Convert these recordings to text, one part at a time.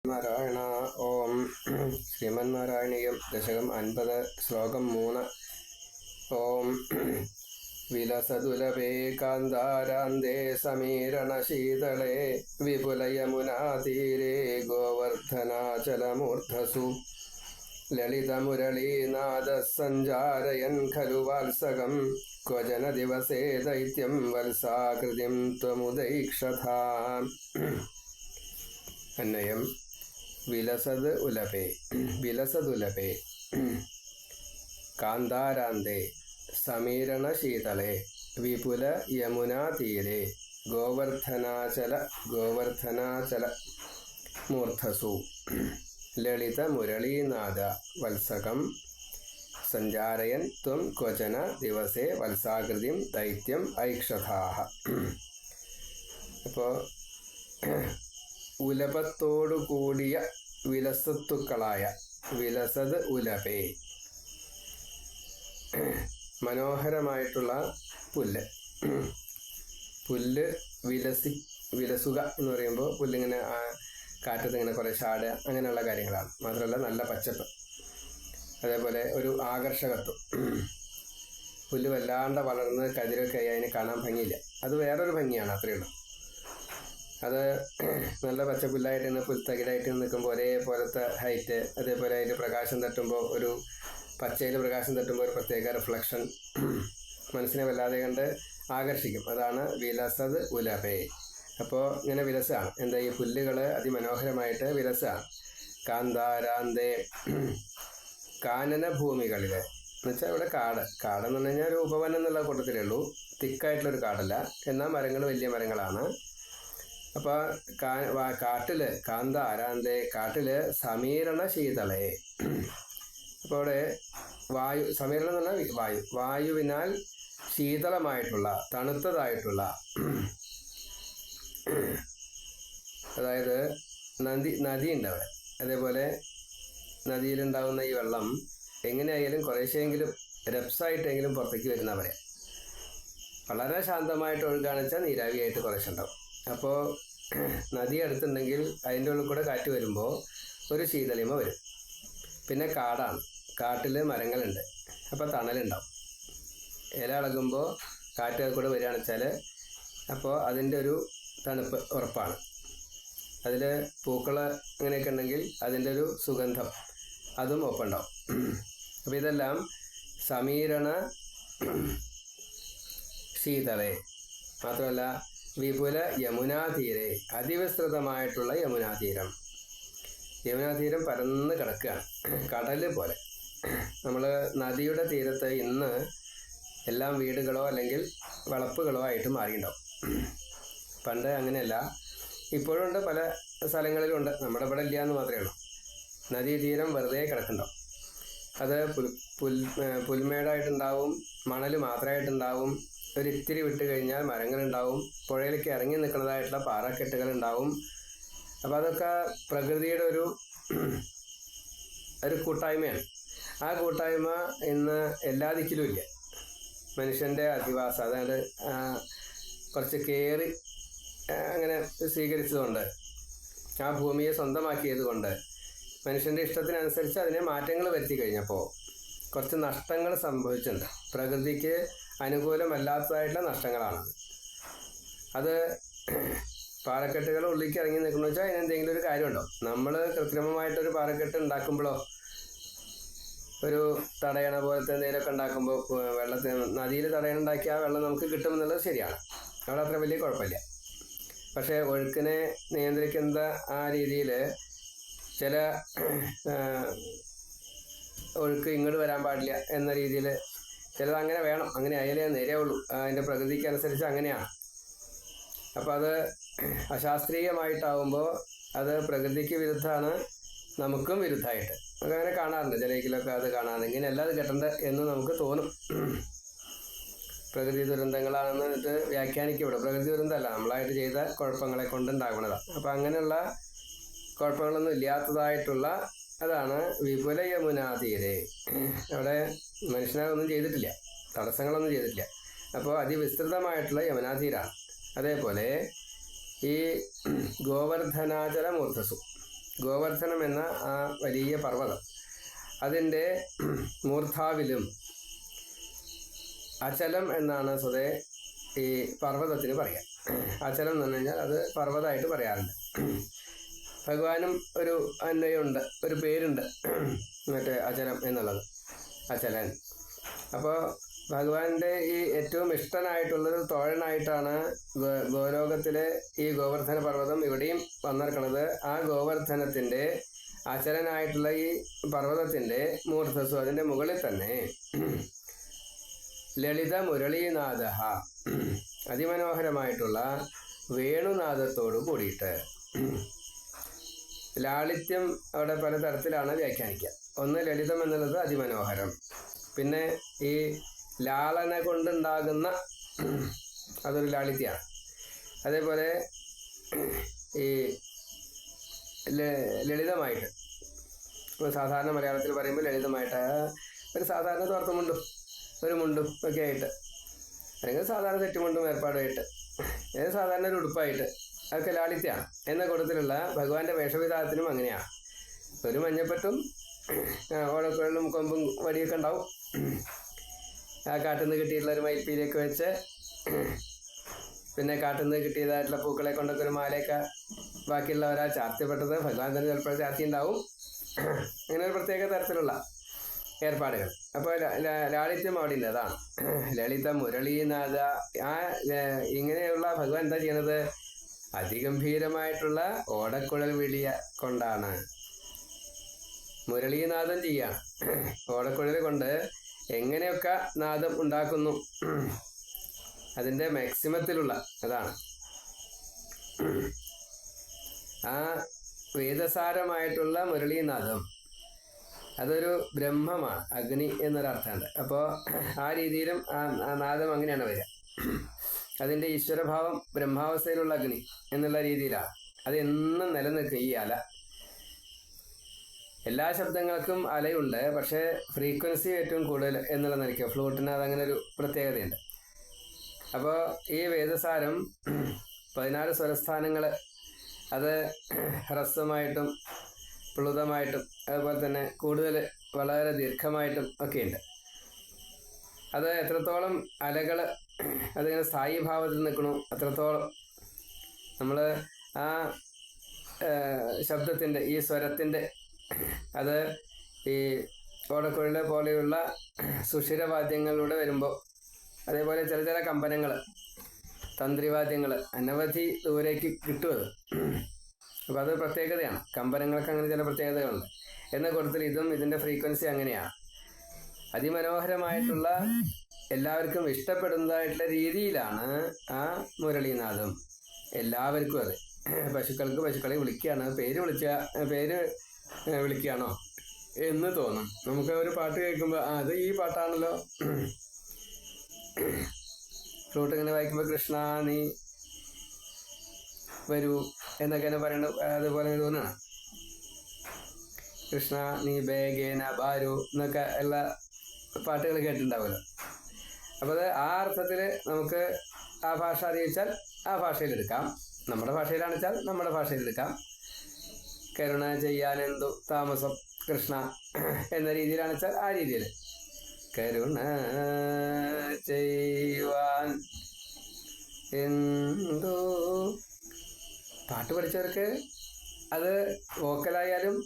നാരായണ. ഓം ശ്രീമന്നാരായണീയം ദശകം 50 ശ്ലോകം 3. ഓം വിലസതുലഭേ കാന്താരാന്തേ സമീരണശീതളേ വിപുലയമുനാതീരേ ഗോവർദ്ധനാചലമൂർധസു ലളിതമുരളീനാദസഞ്ചാരയൻ ഖലു വാത്സകം ക്വചന ദിവസേ ദൈത്യം വത്സാകൃതിം ത്വമുദൈക്ഷഥാ. അന്വയം. വിലസതുലഭേ കാന്താരാന്തേ സമീരണശീതളേ വിപുല യമുനാതീരേ ഗോവർദ്ധനാചല മൂർധസു ലളിത മുരളീനാദ വത്സകം സഞ്ചാരയൻ ത്വം ക്വചന ദിവസേ വത്സാകൃതിം ദൈത്യം ഐക്ഷഥാഃ. അപ്പോൾ ഉലപത്തോടു കൂടിയ വിലസത്തുക്കളായ വിലസത് ഉലപേ, മനോഹരമായിട്ടുള്ള പുല്ല് വിലസുക എന്ന് പറയുമ്പോൾ പുല്ലിങ്ങനെ കാറ്റത്ത് ഇങ്ങനെ കുറേ ചാടുക, അങ്ങനെയുള്ള കാര്യങ്ങളാണ്. മാത്രമല്ല നല്ല പച്ചപ്പ്, അതേപോലെ ഒരു ആകർഷകത്വം. പുല്ല് വല്ലാണ്ട് വളർന്ന് കതിരൊക്കെ ആയി അതിന് കാണാൻ ഭംഗിയില്ല, അത് വേറൊരു ഭംഗിയാണ്, അത്രയേ ഉള്ളൂ. അത് നല്ല പച്ചപ്പുല്ലായിട്ട് നിന്ന് പുൽത്തകിടായിട്ട് നിൽക്കുമ്പോൾ ഒരേപോലത്തെ ഹൈറ്റ്, അതേപോലെ അതിൽ പ്രകാശം തട്ടുമ്പോൾ ഒരു പച്ചയിൽ പ്രകാശം തട്ടുമ്പോൾ ഒരു പ്രത്യേക റിഫ്ലക്ഷൻ മനസ്സിനെ വല്ലാതെ കണ്ട് ആകർഷിക്കും. അതാണ് വിലസത് ഉലഭേ. അപ്പോൾ ഇങ്ങനെ വിലസാണ്. എന്താ, ഈ പുല്ലുകൾ അതിമനോഹരമായിട്ട് വിലസാണ്. കാന്താരാന്തേ, കാനന ഭൂമികളിൽ എന്നുവെച്ചാൽ ഇവിടെ കാടെന്ന് പറഞ്ഞു കഴിഞ്ഞാൽ ഒരു ഉപവനം എന്നുള്ള കൂട്ടത്തിലേ ഉള്ളൂ, തിക്കായിട്ടുള്ളൊരു കാടല്ല, എന്നാൽ മരങ്ങൾ വലിയ മരങ്ങളാണ്. അപ്പോൾ കാന്താരാന്തേ കാട്ടില് സമീരണ ശീതളേ. അപ്പോൾ അവിടെ സമീരണം എന്ന് പറഞ്ഞാൽ വായുവിനാൽ ശീതളമായിട്ടുള്ള തണുത്തതായിട്ടുള്ള, അതായത് നദിയുണ്ട് അവിടെ. അതേപോലെ നദിയിലുണ്ടാകുന്ന ഈ വെള്ളം എങ്ങനെയായാലും കുറേശ്ശെങ്കിലും രപ്സായിട്ടെങ്കിലും പുറത്തേക്ക് വരുന്ന പറയാം. വളരെ ശാന്തമായിട്ട് ഒഴുകാണെന്ന് വെച്ചാൽ നീരാവിയായിട്ട് കുറേശ്ശുണ്ടാവും. അപ്പോൾ നദി അടുത്തുണ്ടെങ്കിൽ അതിൻ്റെ ഉള്ളിൽ കൂടെ കാറ്റ് വരുമ്പോൾ ഒരു ശീതളിമ വരും. പിന്നെ കാട്ടിൽ മരങ്ങളുണ്ട്, അപ്പോൾ തണലുണ്ടാവും. ഇല ഇളകുമ്പോൾ കാറ്റ് കൂടെ വരികയാണെന്ന് വെച്ചാൽ അപ്പോൾ അതിൻ്റെ ഒരു തണുപ്പ് ഉറപ്പാണ്. അതിൽ പൂക്കൾ അങ്ങനെയൊക്കെ ഉണ്ടെങ്കിൽ അതിൻ്റെ ഒരു സുഗന്ധം അതും ഒപ്പുണ്ടാവും. അപ്പോൾ ഇതെല്ലാം സമീരണ ശീതളേ. മാത്രമല്ല വിപുല യമുനാതീരെ, അതിവിസ്തൃതമായിട്ടുള്ള യമുനാതീരം പരന്ന് കിടക്കുകയാണ്, കടല് പോലെ. നമ്മൾ നദിയുടെ തീരത്ത് ഇന്ന് എല്ലാം വീടുകളോ അല്ലെങ്കിൽ വളപ്പുകളോ ആയിട്ട് മാറിയിട്ടുണ്ടാവും. പണ്ട് അങ്ങനെയല്ല, ഇപ്പോഴും ഉണ്ട്, പല സ്ഥലങ്ങളിലും ഉണ്ട്, നമ്മുടെ ഇവിടെ ഇല്ല എന്ന് മാത്രമേ ഉള്ളൂ. നദീതീരം വെറുതെ കിടക്കുന്നുണ്ടാവും. അത് പുൽമേടായിട്ടുണ്ടാവും, മണൽ മാത്രമായിട്ടുണ്ടാവും. ഒരിത്തിരി വിട്ട് കഴിഞ്ഞാൽ മരങ്ങളുണ്ടാവും, പുഴയിലേക്ക് ഇറങ്ങി നിൽക്കുന്നതായിട്ടുള്ള പാറക്കെട്ടുകളുണ്ടാവും. അപ്പോൾ അതൊക്കെ പ്രകൃതിയുടെ ഒരു കൂട്ടായ്മയാണ്. ആ കൂട്ടായ്മ ഇന്ന് എല്ലാ ദിക്കിലും ഇല്ല. മനുഷ്യൻ്റെ അധിവാസം, അതായത് കുറച്ച് കയറി അങ്ങനെ സ്വീകരിച്ചതുകൊണ്ട്, ആ ഭൂമിയെ സ്വന്തമാക്കിയത് കൊണ്ട്, മനുഷ്യൻ്റെ ഇഷ്ടത്തിനനുസരിച്ച് അതിനെ മാറ്റങ്ങൾ വരുത്തി കഴിഞ്ഞപ്പോൾ കുറച്ച് നഷ്ടങ്ങൾ സംഭവിച്ചിട്ടുണ്ട്. പ്രകൃതിക്ക് അനുകൂലമല്ലാത്തതായിട്ടുള്ള നഷ്ടങ്ങളാണ്. അത് പാറക്കെട്ടുകൾ ഉള്ളിലേക്ക് ഇറങ്ങി നിൽക്കുന്നു വെച്ചാൽ അതിനെന്തെങ്കിലും ഒരു കാര്യമുണ്ടോ? നമ്മൾ കൃത്രിമമായിട്ടൊരു പാറക്കെട്ട് ഉണ്ടാക്കുമ്പോഴോ ഒരു തടയണ പോലത്തെ എന്തെങ്കിലുമൊക്കെ ഉണ്ടാക്കുമ്പോൾ നദിയിൽ തടയണ ഉണ്ടാക്കി ആ വെള്ളം നമുക്ക് കിട്ടുമെന്നുള്ളത് ശരിയാണ്, അവിടെ അത്ര വലിയ കുഴപ്പമില്ല. പക്ഷേ ഒഴുക്കിനെ നിയന്ത്രിക്കുന്ന ആ രീതിയിൽ ചില ഒഴുക്ക് ഇങ്ങോട്ട് വരാൻ പാടില്ല എന്ന രീതിയിൽ ചിലത് അങ്ങനെ വേണം, അങ്ങനെ ആയാലേ നേരെയുള്ളൂ. അതിൻ്റെ പ്രകൃതിക്ക് അനുസരിച്ച് അങ്ങനെയാണ്. അപ്പോൾ അത് അശാസ്ത്രീയമായിട്ടാവുമ്പോൾ അത് പ്രകൃതിക്ക് വിരുദ്ധമാണ്, നമുക്കും വിരുദ്ധമായിട്ട് അങ്ങനെ കാണാറുണ്ട്. ചിലയിലൊക്കെ അത് കാണാറുണ്ട്. ഇങ്ങനെയല്ല അത് കെട്ടേണ്ടത് എന്ന് നമുക്ക് തോന്നും. പ്രകൃതി ദുരന്തങ്ങളാണെന്ന് എന്നിട്ട് വ്യാഖ്യാനിക്കപ്പെടും. പ്രകൃതി ദുരന്തമല്ല, നമ്മളായിട്ട് ചെയ്ത കുഴപ്പങ്ങളെ കൊണ്ടുണ്ടാകുന്നതാണ്. അപ്പോൾ അങ്ങനെയുള്ള കുഴപ്പങ്ങളൊന്നും ഇല്ലാത്തതായിട്ടുള്ള അതാണ് വിപുല യമുനാതീരെ. അവിടെ മനുഷ്യനൊന്നും ചെയ്തിട്ടില്ല, തടസ്സങ്ങളൊന്നും ചെയ്തിട്ടില്ല. അപ്പോൾ അതിവിസ്തൃതമായിട്ടുള്ള യമുനാതീരാണ്. അതേപോലെ ഈ ഗോവർദ്ധനാചല മൂർധസു, ഗോവർദ്ധനം എന്ന ആ വലിയ പർവ്വതം, അതിൻ്റെ മൂർധാവിലും അചലം എന്നാണ് സ്വതേ ഈ പർവ്വതത്തിന് പറയാം. അചലം എന്ന് പറഞ്ഞു കഴിഞ്ഞാൽ അത് പർവ്വതമായിട്ട് പറയാറുണ്ട്. ഭഗവാനും ഒരു അന്വയമുണ്ട്, ഒരു പേരുണ്ട് മറ്റേ അചലം എന്നുള്ളത്, അചലൻ. അപ്പോൾ ഭഗവാന്റെ ഈ ഏറ്റവും ഇഷ്ടനായിട്ടുള്ളൊരു തോഴനായിട്ടാണ് ഗോലോകത്തിലെ ഈ ഗോവർദ്ധന പർവ്വതം ഇവിടെയും വന്നിരിക്കുന്നത്. ആ ഗോവർദ്ധനത്തിൻ്റെ അചലനായിട്ടുള്ള ഈ പർവ്വതത്തിൻ്റെ മൂർധസ്വം, അതിൻ്റെ മുകളിൽ തന്നെ ലളിത മുരളീനാഥ, അതിമനോഹരമായിട്ടുള്ള വേണുനാഥത്തോടു കൂടിയിട്ട്. ലാളിത്യം അവിടെ പലതരത്തിലാണ് വ്യാഖ്യാനിക്കുക. ഒന്ന് ലളിതം എന്നുള്ളത് അതിമനോഹരം, പിന്നെ ഈ ലാളന കൊണ്ടുണ്ടാകുന്ന അതൊരു ലാളിത്യമാണ്. അതേപോലെ ഈ ലളിതമായിട്ട്, സാധാരണ മലയാളത്തിൽ പറയുമ്പോൾ ലളിതമായിട്ട് ഒരു സാധാരണ തോർത്തുമുണ്ടും ഒരു മുണ്ടും ഒക്കെ ആയിട്ട്, അല്ലെങ്കിൽ സാധാരണ തെറ്റുമുണ്ടും ഏർപ്പാടുമായിട്ട്, സാധാരണ ഒരു ഉടുപ്പായിട്ട്, അതൊക്കെ ലാളിത്യമാണ്. എന്ന കൂട്ടത്തിലുള്ള ഭഗവാന്റെ വേഷവിധാനത്തിനും അങ്ങനെയാണ്. ഒരു മഞ്ഞപ്പറ്റും ഓടക്കുഴലും കൊമ്പും വടിയൊക്കെ ഉണ്ടാവും. ആ കാട്ടിൽ നിന്ന് കിട്ടിയിട്ടുള്ള ഒരു മയിൽപ്പീലിയൊക്കെ വെച്ച്, പിന്നെ കാട്ടിൽ നിന്ന് കിട്ടിയതായിട്ടുള്ള പൂക്കളെ കൊണ്ടൊക്കെ ഒരു മാലയൊക്കെ ബാക്കിയുള്ളവരാ ചാർത്തിപ്പെട്ടത് ഭഗവാൻ തന്നെ ചിലപ്പോൾ ചാർത്തി ഉണ്ടാവും. അങ്ങനെ ഒരു പ്രത്യേക തരത്തിലുള്ള ഏർപ്പാടുകൾ. അപ്പോൾ ലാളിത്യം അവിടെ ഉണ്ട്. അതാണ് ലളിത മുരളീനാഥ. ആ ഇങ്ങനെയുള്ള ഭഗവാൻ എന്താ ചെയ്യണത്? അതിഗംഭീരമായിട്ടുള്ള ഓടക്കുഴൽ വിളിയ കൊണ്ടാണ് മുരളീനാഥം ചെയ്യാണ്. ഓടക്കുഴൽ കൊണ്ട് എങ്ങനെയൊക്കെ നാദം ഉണ്ടാക്കുന്നു, അതിൻ്റെ മാക്സിമത്തിലുള്ള അതാണ്. ആ വേദസാരമായിട്ടുള്ള മുരളീനാഥം അതൊരു ബ്രഹ്മമാണ്, അഗ്നി എന്നൊരർത്ഥമുണ്ട്. അപ്പോൾ ആ രീതിയിലും ആ നാദം അങ്ങനെയാണ് വരിക. അതിൻ്റെ ഈശ്വരഭാവം ബ്രഹ്മാവസ്ഥയിലുള്ള അഗ്നി എന്നുള്ള രീതിയിലാണ്. അത് എന്നും നിലനിൽക്കും ഈ അല. എല്ലാ ശബ്ദങ്ങൾക്കും അലയുണ്ട്, പക്ഷേ ഫ്രീക്വൻസി ഏറ്റവും കൂടുതൽ എന്നുള്ള നിലയ്ക്ക് ഫ്ലൂട്ടിന് അതങ്ങനെ ഒരു പ്രത്യേകതയുണ്ട്. അപ്പോൾ ഈ വേദസാരം 14 സ്വരസ്ഥാനങ്ങൾ, അത് ഹ്രസ്വമായിട്ടും പ്ലുതമായിട്ടും അതുപോലെ തന്നെ കൂടുതൽ വളരെ ദീർഘമായിട്ടും ഒക്കെയുണ്ട്. അത് എത്രത്തോളം അലകൾ അതിങ്ങനെ സ്ഥായി ഭാവത്തിൽ നിൽക്കണു അത്രത്തോളം നമ്മൾ ആ ശബ്ദത്തിൻ്റെ ഈ സ്വരത്തിൻ്റെ അത് ഈ ഓടക്കുഴൽ പോലെയുള്ള സുഷിരവാദ്യങ്ങളിലൂടെ വരുമ്പോൾ, അതേപോലെ ചില ചില കമ്പനങ്ങൾ, തന്ത്രിവാദ്യങ്ങൾ അനവധി ദൂരേക്ക് കിട്ടുമത്. അപ്പോൾ അത് പ്രത്യേകതയാണ്. കമ്പനങ്ങൾക്ക് അങ്ങനെ ചില പ്രത്യേകതകളുണ്ട്. എന്ന കൂട്ടത്തിൽ ഇതും ഇതിൻ്റെ ഫ്രീക്വൻസി അങ്ങനെയാണ്. അതിമനോഹരമായിട്ടുള്ള എല്ലാവർക്കും ഇഷ്ടപ്പെടുന്നതായിട്ടുള്ള രീതിയിലാണ് ആ മുരളീനാഥം. എല്ലാവർക്കും അതെ. പശുക്കൾക്ക് പശുക്കളെ വിളിക്കുകയാണ്, പേര് വിളിക്കുകയാണോ എന്ന് തോന്നും. നമുക്ക് ഒരു പാട്ട് കേൾക്കുമ്പോൾ അത് ഈ പാട്ടാണല്ലോ. ഫ്ലൂട്ട് ഇങ്ങനെ വായിക്കുമ്പോൾ കൃഷ്ണ നീ വരൂ എന്നൊക്കെയാണ് പറയുന്നത്. അതുപോലെ തോന്നുകയാണ് കൃഷ്ണ നീ ബേഗേന ബാരു എന്നൊക്കെ ഉള്ള പാട്ടുകൾ കേട്ടിട്ടുണ്ടാവുമല്ലോ. അപ്പോൾ അത് ആ അർത്ഥത്തിൽ നമുക്ക് ആ ഭാഷ അറിയിച്ചാൽ ആ ഭാഷയിലെടുക്കാം, നമ്മുടെ ഭാഷയിലാണെച്ചാൽ നമ്മുടെ ഭാഷയിലെടുക്കാം. കരുണ ചെയ്യാനെന്തു താമസം കൃഷ്ണ എന്ന രീതിയിലാണെച്ചാൽ ആ രീതിയിൽ കരുണ ചെയ്യുവാൻ എന്തോ. പാട്ട് പഠിച്ചവർക്ക് അത് വോക്കലായാലും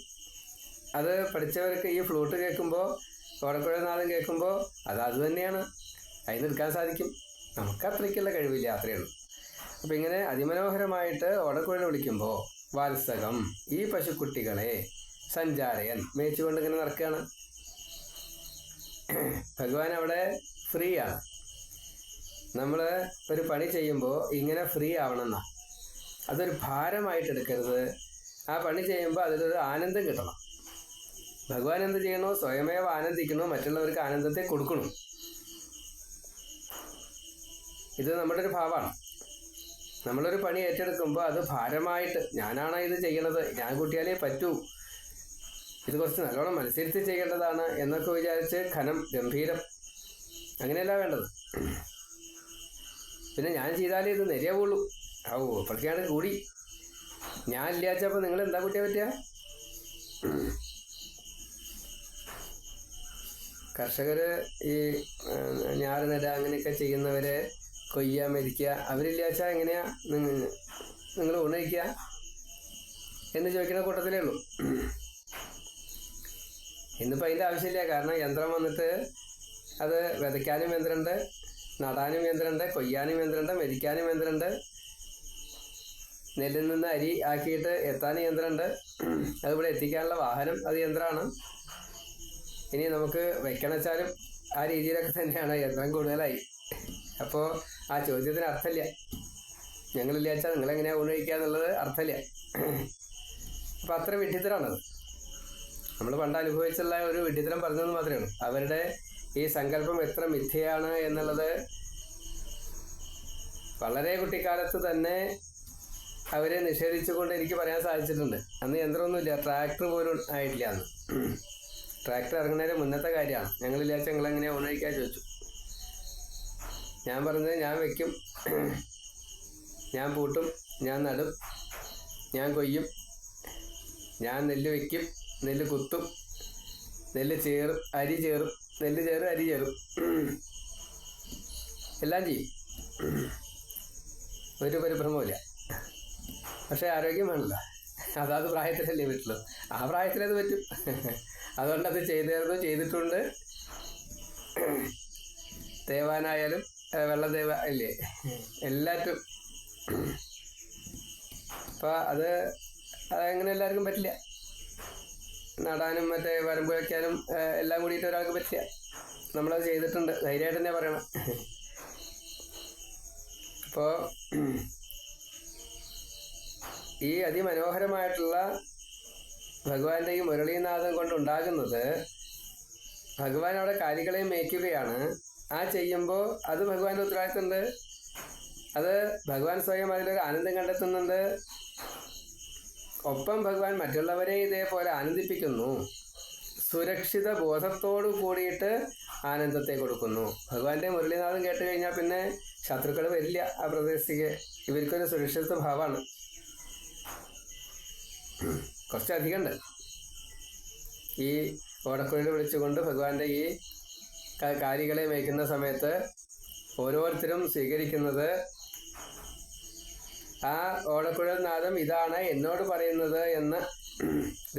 അത് പഠിച്ചവർക്ക് ഈ ഫ്ലൂട്ട് കേൾക്കുമ്പോൾ ഓടക്കുഴൽനാദം കേൾക്കുമ്പോൾ അത് തന്നെയാണ്, അതിന് എടുക്കാൻ സാധിക്കും. നമുക്ക് അത്രയ്ക്കുള്ള കഴിവില്ല, അത്രയേ ഉള്ളൂ. അപ്പം ഇങ്ങനെ അതിമനോഹരമായിട്ട് ഓടക്കുഴൽ വിളിക്കുമ്പോൾ വാത്സകം ഈ പശുക്കുട്ടികളെ സഞ്ചാരയൻ മേച്ചുകൊണ്ട് ഇങ്ങനെ നടക്കുകയാണ്. ഭഗവാൻ അവിടെ ഫ്രീ ആണ്. നമ്മൾ ഒരു പണി ചെയ്യുമ്പോൾ ഇങ്ങനെ ഫ്രീ ആവണമെന്നാ, അതൊരു ഭാരമായിട്ട് എടുക്കരുത്. ആ പണി ചെയ്യുമ്പോൾ അതിലൊരു ആനന്ദം കിട്ടണം. ഭഗവാൻ എന്ത് ചെയ്യണോ? സ്വയമേവ ആനന്ദിക്കണോ, മറ്റുള്ളവർക്ക് ആനന്ദത്തെ കൊടുക്കണു. ഇത് നമ്മുടെ ഒരു ഭാവമാണ്. നമ്മളൊരു പണി ഏറ്റെടുക്കുമ്പോൾ അത് ഭാരമായിട്ട് ഞാനാണ് ഇത് ചെയ്യണത്, ഞാൻ കൂട്ടിയാലേ പറ്റൂ, ഇത് കുറച്ച് നല്ലോണം മത്സരിച്ച് ചെയ്യേണ്ടതാണ് എന്നൊക്കെ വിചാരിച്ച് ഘനം ഗംഭീരം അങ്ങനെയല്ല വേണ്ടത്. പിന്നെ ഞാൻ ചെയ്താലേ ഇത് നിരയാവുള്ളൂ. അപ്പോഴേക്കാണ് കൂടി ഞാൻ ഇല്ലാച്ചപ്പോൾ നിങ്ങൾ എന്താ കൂട്ടിയാൽ പറ്റുക? കർഷകർ ഈ ഞാറ് നടുക അങ്ങനെയൊക്കെ ചെയ്യുന്നവരെ കൊയ്യുക മെതിക്കുക അവരില്ലാച്ചാൽ എങ്ങനെയാ നിങ്ങൾ ഉണയിക്കുക എന്ന് ചോദിക്കുന്ന കൂട്ടത്തിലേ ഉള്ളൂ. ഇന്നിപ്പോൾ അതിൻ്റെ ആവശ്യമില്ല. കാരണം യന്ത്രം വന്നിട്ട് അത് വിതയ്ക്കാനും യന്ത്രമുണ്ട്, നടാനും യന്ത്രമുണ്ട്, കൊയ്യാനും യന്ത്രമുണ്ട്, മെതിക്കാനും യന്ത്രമുണ്ട്, നെല്ലിൽ നിന്ന് അരി ആക്കിയിട്ട് എത്താനും യന്ത്രമുണ്ട്, അതിവിടെ എത്തിക്കാനുള്ള വാഹനം അത് യന്ത്രമാണ്. ഇനി നമുക്ക് വെക്കണച്ചാലും ആ രീതിയിലൊക്കെ തന്നെയാണ്, യന്ത്രം കൂടുതലായി. അപ്പോൾ ആ ചോദ്യത്തിന് അർത്ഥമില്ല. ഞങ്ങളില്ല വെച്ചാൽ നിങ്ങളെങ്ങനെയാണ് ഊണഴിക്കുക എന്നുള്ളത് അർത്ഥമില്ല. അപ്പം അത്ര വിഡ്ഢിത്തരാണത്. നമ്മൾ പണ്ട് അനുഭവിച്ചുള്ള ഒരു വിഡ്ഢിത്തരം പറഞ്ഞതെന്ന് മാത്രമേ ഉള്ളൂ. അവരുടെ ഈ സങ്കല്പം എത്ര മിഥ്യയാണ് എന്നുള്ളത് വളരെ കുട്ടിക്കാലത്ത് തന്നെ അവരെ നിഷേധിച്ചുകൊണ്ട് എനിക്ക് പറയാൻ സാധിച്ചിട്ടുണ്ട്. അന്ന് യന്ത്രമൊന്നുമില്ല, ട്രാക്ടർ പോലും ആയിട്ടില്ല അന്ന്. ട്രാക്ടർ ഇറങ്ങുന്നതിന് മുന്നത്തെ കാര്യമാണ്. ഞങ്ങളില്ലാച്ച ഞങ്ങളെങ്ങനെയാണ് ഊണഴിക്കാൻ ചോദിച്ചു. ഞാൻ പറഞ്ഞത് ഞാൻ വെക്കും, ഞാൻ പൂട്ടും, ഞാൻ നടും, ഞാൻ കൊയ്യും, ഞാൻ നെല്ല് വെക്കും, നെല്ല് കുത്തും, നെല്ല് ചേറും, അരി ചേറും, നെല്ല് ചേറും, അരി ചേറും, എല്ലാം ചെയ്യും. ഒരു പരിഭ്രമവുമില്ല. പക്ഷേ ആരോഗ്യം വേണമല്ലോ. അതാത് പ്രായത്തിലല്ലേ പറ്റുള്ളൂ. ആ പ്രായത്തിലത് പറ്റും. അതുകൊണ്ടത് ചെയ്തിട്ടുണ്ട്. തേവാനായാലും വെള്ളദേവ ഇല്ലേ, എല്ലാറ്റും. അപ്പം അതങ്ങനെ എല്ലാവർക്കും പറ്റില്ല. നടാനും മറ്റേ വരമ്പ് വയ്ക്കാനും എല്ലാം കൂടിയിട്ട് ഒരാൾക്ക് പറ്റില്ല. നമ്മളത് ചെയ്തിട്ടുണ്ട്, ധൈര്യമായിട്ട് തന്നെ പറയണം. അപ്പോൾ ഈ അതിമനോഹരമായിട്ടുള്ള ഭഗവാന്റെ ഈ മുരളീനാഥം കൊണ്ടുണ്ടാകുന്നത്, ഭഗവാൻ അവിടെ കാലികളെ മേയ്ക്കുകയാണ്. ആ ചെയ്യുമ്പോൾ അത് ഭഗവാന്റെ ഉത്തരവാദിത്തമുണ്ട്. അത് ഭഗവാൻ സ്വയം അതിലൊരു ആനന്ദം കണ്ടെത്തുന്നുണ്ട്. ഒപ്പം ഭഗവാൻ മറ്റുള്ളവരെ ഇതേപോലെ ആനന്ദിപ്പിക്കുന്നു. സുരക്ഷിത ബോധത്തോടു കൂടിയിട്ട് ആനന്ദത്തെ കൊടുക്കുന്നു. ഭഗവാന്റെ മുരളീനാഥം കേട്ട് കഴിഞ്ഞാൽ പിന്നെ ശത്രുക്കൾ വരില്ല ആ പ്രദേശത്തേക്ക്. ഇവർക്കൊരു സുരക്ഷിത ഭാവമാണ്. കുറച്ചധികമുണ്ട്. ഈ ഓടക്കുഴൽ വിളിച്ചുകൊണ്ട് ഭഗവാന്റെ ഈ കാലികളെ മേയ്ക്കുന്ന സമയത്ത് ഓരോരുത്തരും സ്വീകരിക്കുന്നത് ആ ഓടക്കുഴൽ നാദം ഇതാണ് എന്നോട് പറയുന്നത് എന്ന്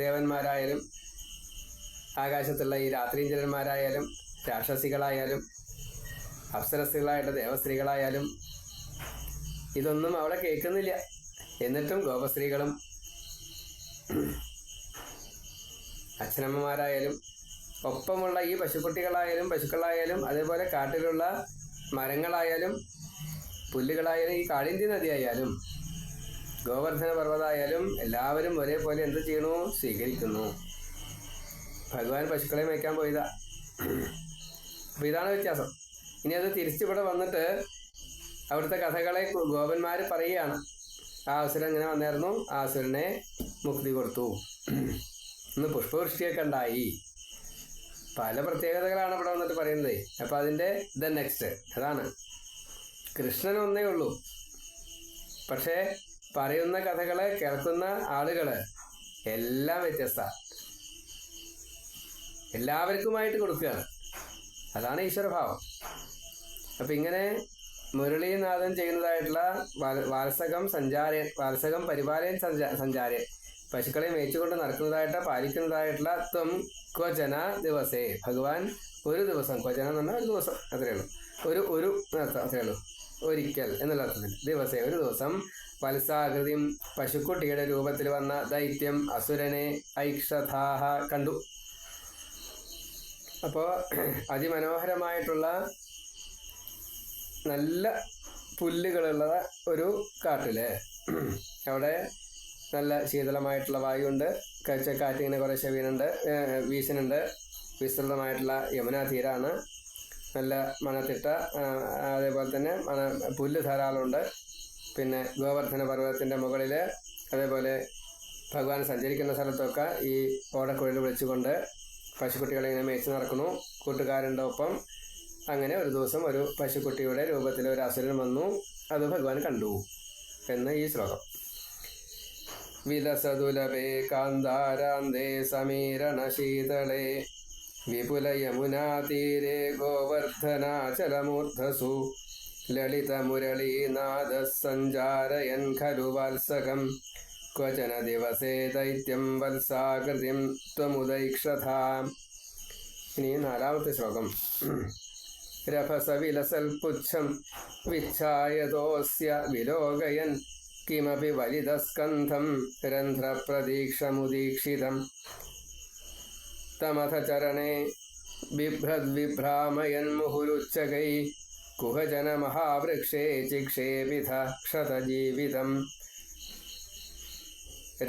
ദേവന്മാരായാലും ആകാശത്തുള്ള ഈ രാത്രീഞ്ചരന്മാരായാലും രാക്ഷസികളായാലും അപ്സരസ്ത്രീകളായിട്ട് ദേവസ്ത്രീകളായാലും ഇതൊന്നും അവിടെ കേൾക്കുന്നില്ല. എന്നിട്ടും ഗോപസ്ത്രീകളും അച്ഛനമ്മമാരായാലും ഒപ്പമുള്ള ഈ പശുക്കളായാലും അതേപോലെ കാട്ടിലുള്ള മരങ്ങളായാലും പുല്ലുകളായാലും ഈ കാളിന്തി നദിയായാലും ഗോവർദ്ധന പർവ്വതമായാലും എല്ലാവരും ഒരേപോലെ എന്ത് ചെയ്യണു? സ്വീകരിക്കുന്നു. ഭഗവാൻ പശുക്കളെ മേയ്ക്കാൻ പോയതാ. അപ്പം ഇതാണ് വ്യത്യാസം. ഇനി അത് തിരിച്ചിവിടെ വന്നിട്ട് അവിടുത്തെ കഥകളെ ഗോപന്മാർ പറയുകയാണ്. ആ അസുരൻ ഇങ്ങനെ വന്നായിരുന്നു, ആ അസുരനെ മുക്തി കൊടുത്തു, ഇന്ന് പുഷ്പവൃഷ്ടിയൊക്കെ ഉണ്ടായി. പല പ്രത്യേകതകളാണ് ഇവിടെ വന്നിട്ട് പറയുന്നത്. അപ്പം അതിൻ്റെ നെക്സ്റ്റ് അതാണ്. കൃഷ്ണൻ ഒന്നേ ഉള്ളൂ. പക്ഷേ പറയുന്ന കഥകളെ കേൾക്കുന്ന ആളുകൾ എല്ലാം വ്യത്യസ്ത, എല്ലാവർക്കുമായിട്ട് കൊടുക്കുകയാണ്. അതാണ് ഈശ്വരഭാവം. അപ്പം ഇങ്ങനെ മുരളീനാഥൻ ചെയ്യുന്നതായിട്ടുള്ള വാത്സകം പരിപാലയൻ സഞ്ചാരൻ, പശുക്കളെ മേച്ചുകൊണ്ട് നടക്കുന്നതായിട്ട് പാലിക്കുന്നതായിട്ടുള്ള ത്വം ക്വചന ദിവസേ, ഭഗവാൻ ഒരു ദിവസം, ക്വചന എന്ന് പറഞ്ഞാൽ ഒരു ദിവസം, അത്രയേ ഉള്ളൂ. ഒരു അത്രയേ ഉള്ളൂ, ഒരിക്കൽ എന്നുള്ള അർത്ഥത്തിൽ. ദിവസേ ഒരു ദിവസം വത്സാകൃതിയും പശുക്കുട്ടിയുടെ രൂപത്തിൽ വന്ന ദൈത്യം അസുരനെ ഐക്ഷതാഹ കണ്ടു. അപ്പോൾ അതിമനോഹരമായിട്ടുള്ള നല്ല പുല്ലുകളുള്ള ഒരു കാട്ടില്, അവിടെ നല്ല ശീതളമായിട്ടുള്ള വായുണ്ട്, കാറ്റിങ്ങനെ കുറേശ്ശെ വീശുന്നുണ്ട്. വിസ്തൃതമായിട്ടുള്ള യമുനാ തീരാണ്. നല്ല മണത്തിട്ട, അതേപോലെ തന്നെ പുല്ല് ധാരാളമുണ്ട്. പിന്നെ ഗോവർദ്ധന പർവ്വതത്തിൻ്റെ മുകളിൽ, അതേപോലെ ഭഗവാൻ സഞ്ചരിക്കുന്ന സ്ഥലത്തൊക്കെ ഈ ഓടക്കുഴൽ വിളിച്ചുകൊണ്ട് പശുക്കുട്ടികളെ ഇങ്ങനെ മേച്ച് നടക്കുന്നു കൂട്ടുകാരൻ്റെ ഒപ്പം. അങ്ങനെ ഒരു ദിവസം ഒരു പശുക്കുട്ടിയുടെ രൂപത്തിൽ ഒരു അസുരൻ വന്നു. അത് ഭഗവാൻ കണ്ടു എന്ന് ഈ ശ്ലോകം. വിലസതുലഭേ കാന്താരാന്തേ സമീരണശീതളേ വിപുലയമുനാതീരെ ഗോവർദ്ധനാചലമൂർധസു ലളിതമുരളീനാദഃ സഞ്ചാരയൻ ഖലു വാത്സകം ക്വചന ദിവസേ ദൈത്യം വത്സാകൃതിം ത്വമുദൈക്ഷതാം. ഇനി 4ാമത്തെ ശ്ലോകം. രഭസവിലസൽ പുച്ഛം വിച്ഛായതോസ്യ വിലോകയൻ കിമപി വലിതസ്കന്ധം രന്ധ്രപ്രതീക്ഷമുദീക്ഷിതം തമഥ ചരണേ ബിഭ്രദ്വിഭ്രാമയൻ മുഹുരുച്ചകൈ കുഹജന മഹാവൃക്ഷേ ചിക്ഷേപിത ക്ഷതജീവിതം.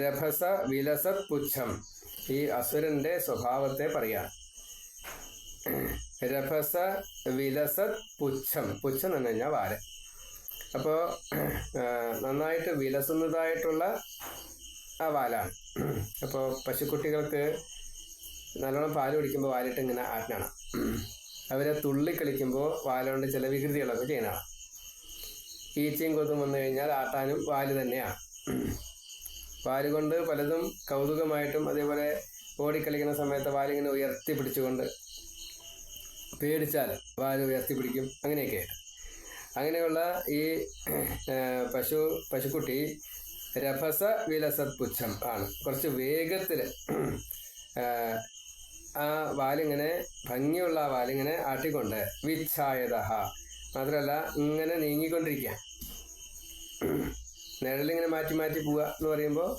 രഭസ വിലസത് പുച്ഛം, ഈ അസുരന്റെ സ്വഭാവത്തെ പറയാം. രഭസ വിലസത് പുച്ഛം, പുച്ഛം എന്ന് കഴിഞ്ഞാൽ വാല്. അപ്പോൾ നന്നായിട്ട് വിലസുന്നതായിട്ടുള്ള ആ വാലാണ്. അപ്പോൾ പശുക്കുട്ടികൾക്ക് നല്ലോണം പാല് കുടിക്കുമ്പോൾ വാലിട്ട് ഇങ്ങനെ ആട്ടണം. അവരെ തുള്ളിക്കളിക്കുമ്പോൾ വാലുകൊണ്ട് ചില വികൃതികളൊക്കെ ചെയ്യണം. ഈച്ചയും കൊതും വന്നു കഴിഞ്ഞാൽ ആട്ടാനും വാല് തന്നെയാണ്. വാലുകൊണ്ട് പലതും കൗതുകമായിട്ടും അതേപോലെ ഓടിക്കളിക്കുന്ന സമയത്ത് വാലിങ്ങനെ ഉയർത്തി പിടിച്ചുകൊണ്ട് പേടിച്ചാൽ വാല് ഉയർത്തിപ്പിടിക്കും. അങ്ങനെയൊക്കെയായിട്ട് അങ്ങനെയുള്ള ഈ പശുക്കുട്ടി രഭസ വിലസത് പുച്ഛം ആണ്. കുറച്ച് വേഗത്തിൽ ആ വാലിങ്ങനെ ഭംഗിയുള്ള ആ വാലിങ്ങനെ ആട്ടിക്കൊണ്ട് വിച്ഛായത, മാത്രമല്ല ഇങ്ങനെ നീങ്ങിക്കൊണ്ടിരിക്കുക. നിഴലിങ്ങനെ മാറ്റി മാറ്റി പോവുക എന്ന് പറയുമ്പോൾ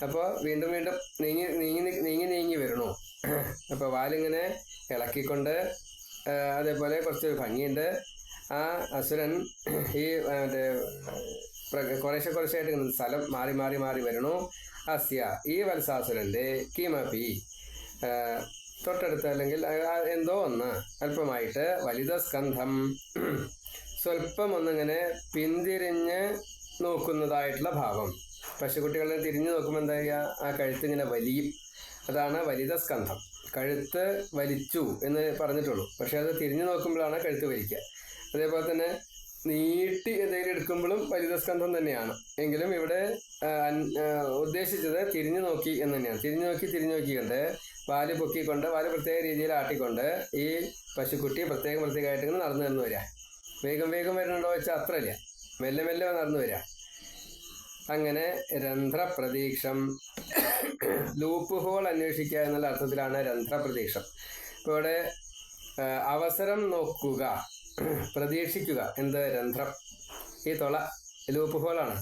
അപ്പോൾ വീണ്ടും വീണ്ടും നീങ്ങി നീങ്ങി നീങ്ങി നീങ്ങി വരണു. അപ്പോൾ വാലിങ്ങനെ ഇളക്കിക്കൊണ്ട് അതേപോലെ കുറച്ചൊരു ഭംഗിയുണ്ട്. ആ അസുരൻ ഈ കുറേശ്ശായിട്ട് സ്ഥലം മാറി മാറി മാറി വരണു. അസ്യ, ഈ വത്സാസുരൻ്റെ കിമപി, തൊട്ടടുത്ത് അല്ലെങ്കിൽ എന്തോ ഒന്ന് അല്പമായിട്ട് വലിത സ്കന്ധം, സ്വല്പം ഒന്നിങ്ങനെ പിന്തിരിഞ്ഞ് നോക്കുന്നതായിട്ടുള്ള ഭാവം. പശുക്കുട്ടികളെ തിരിഞ്ഞു നോക്കുമ്പോൾ എന്താ ചെയ്യുക, ആ കഴുത്തിങ്ങനെ വലിയും. അതാണ് വലിത സ്കന്ധം. കഴുത്ത് വലിച്ചു എന്ന് പറഞ്ഞിട്ടുള്ളൂ, പക്ഷെ അത് തിരിഞ്ഞു നോക്കുമ്പോഴാണ് കഴുത്ത് വലിക്കുക. അതേപോലെ തന്നെ നീട്ടി എന്തെങ്കിലും എടുക്കുമ്പോഴും വലിതസ്കന്ധം തന്നെയാണ്. എങ്കിലും ഇവിടെ ഉദ്ദേശിച്ചത് തിരിഞ്ഞു നോക്കി എന്ന് തന്നെയാണ്. തിരിഞ്ഞു നോക്കി കണ്ട് വാല് പൊക്കിക്കൊണ്ട് വാല് പ്രത്യേക രീതിയിൽ ആട്ടിക്കൊണ്ട് ഈ പശുക്കുട്ടി പ്രത്യേകമായിട്ട് ഇങ്ങനെ നടന്നു വരിക. വേഗം വരുന്നുണ്ടോ വെച്ചാൽ അത്രയില്ല, മെല്ലെ മെല്ലെ നടന്നു വരിക. അങ്ങനെ രന്ധ്രപ്രതീക്ഷം, ലൂപ്പ് ഹോൾ അന്വേഷിക്കുക എന്നുള്ള അർത്ഥത്തിലാണ് രന്ധ്രപ്രതീക്ഷം. ഇപ്പോൾ ഇവിടെ അവസരം നോക്കുക, പ്രതീക്ഷിക്കുക. എന്ത്? രന്ധ്രം, ഈ തൊള ലൂപ്പ് ഹോളാണ്,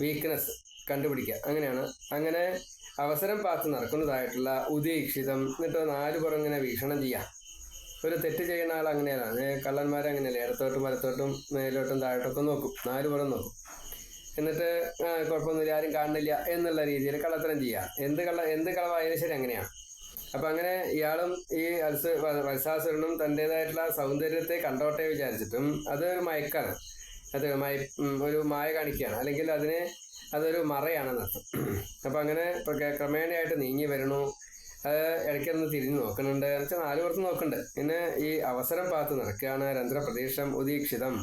വീക്ക്നെസ് കണ്ടുപിടിക്കുക. അങ്ങനെയാണ്. അങ്ങനെ അവസരം പാത്ത് നടക്കുന്നതായിട്ടുള്ള ഉദീക്ഷിതം. എന്നിട്ട് 4 പുറം ഇങ്ങനെ വീക്ഷണം ചെയ്യാം. ഒരു തെറ്റ് ചെയ്യുന്ന ആൾ അങ്ങനെയാണ്. കള്ളന്മാരങ്ങനെയല്ലേ, ഇടത്തോട്ടും വലത്തോട്ടും മേലോട്ടും താഴോട്ടൊക്കെ നോക്കും, 4 പുറം നോക്കും. എന്നിട്ട് കുഴപ്പമൊന്നുമില്ല, ആരും കാണുന്നില്ല എന്നുള്ള രീതിയിൽ കള്ളത്തരം ചെയ്യുക. എന്ത് കളവായാലും ശരി അങ്ങനെയാണ്. അപ്പം അങ്ങനെ ഇയാളും ഈ വത്സാസുരനും തൻ്റേതായിട്ടുള്ള സൗന്ദര്യത്തെ കണ്ടോട്ടെ വിചാരിച്ചിട്ടും അതൊരു മയക്കാണ്, അത് ഒരു മായ കാണിക്കുകയാണ്, അല്ലെങ്കിൽ അതൊരു മറയാണെന്നർത്ഥം. അപ്പം അങ്ങനെ ക്രമേണയായിട്ട് നീങ്ങി വരണു. അത് ഇടയ്ക്കൊന്ന് തിരിഞ്ഞ് നോക്കുന്നുണ്ട്, എന്നുവെച്ചാൽ 4 പുറത്ത് നോക്കുന്നുണ്ട്. പിന്നെ ഈ അവസരം പാത്ത് നടക്കുകയാണ്. രന്ധ്രപ്രതീക്ഷം ഉദീക്ഷിതം,